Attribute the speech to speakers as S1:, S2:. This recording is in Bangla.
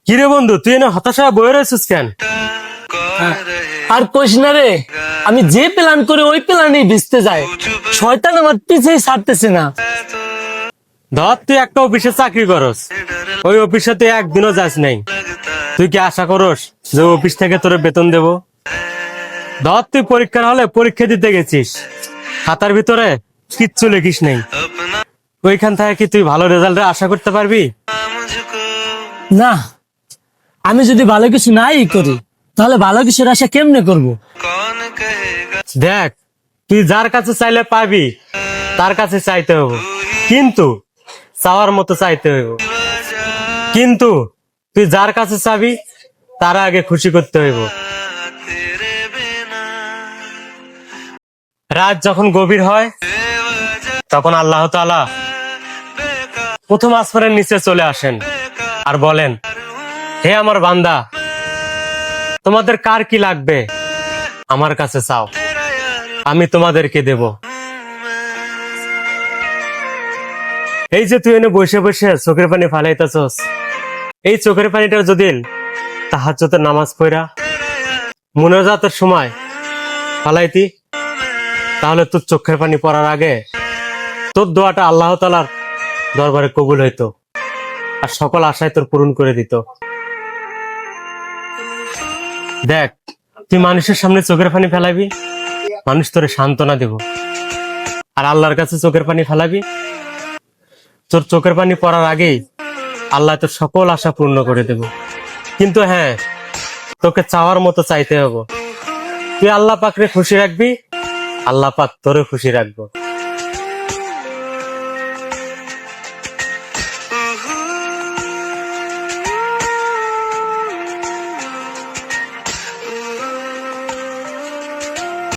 S1: কিরে বন্ধু, তুই এনে হতাশা বয়ে রয়েছিস কেন?
S2: আর কইস না রে, আমি যে প্ল্যান করে ওই প্ল্যানেই ভিজতে যায়। শয়তান আমার পিছেই ছাড়তেছে না।
S1: ধর, তুই একটা অফিসে চাকরি করস, ওই অফিসে তুই একদিনও যাস নাই। তুই কি আশা করস যে অফিস থেকে তোর বেতন দেব? ধর, তুই পরীক্ষার হলে পরীক্ষা দিতে গেছিস, খাতার ভিতরে কিচ্ছু লিখিস নাই। ওইখান থেকে কি তুই ভালো রেজাল্টের আশা করতে পারবি?
S2: না, আমি যদি ভালো কিছু নাই করি তাহলে ভালো কিছুর আশা কেমনে করব?
S1: দেখ, তুই যার কাছে চাইলে পাবি, তার কাছে চাইতে হবে, কিন্তু চাওয়ার মতো চাইতে হইব। কিন্তু তুই যার কাছে চাবি তার আগে খুশি করতে হইব। রাত যখন গভীর হয় তখন আল্লাহ তাআলা প্রথম আসমানের নিচে চলে আসেন আর বলেন, হে আমার বান্দা, তোমাদের কার কি লাগবে আমার কাছে চাও, আমি তোমাদেরকে দেব। এই যে তুই এনে বসে বসে চোখের পানি ফালাইতেছস, এই চোখের পানিটা যদি তাহাজ্জুদের নামাজ পড়া মুনাজাতের সময় ফালাইতি, তাহলে তোর চোখের পানি পড়ার আগে তোর দোয়াটা আল্লাহ তাআলার দরবারে কবুল হইতো আর সকল আশায় তোর পূরণ করে দিত। দেখ, তুই মানুষের সামনে চোখের পানি ফেলাবি, মানুষ তোরে সান্ত্বনা দেব, আর আল্লাহর কাছে চোখের পানি ফেলাবি, তোর চোখের পানি পড়ার আগেই আল্লাহ তোর সকল আশা পূর্ণ করে দেব। কিন্তু হ্যাঁ, তোকে চাওয়ার মতো চাইতে হবে। তুই আল্লাহ পাকরে খুশি রাখবি, আল্লাহ পাক তোরে খুশি রাখবো।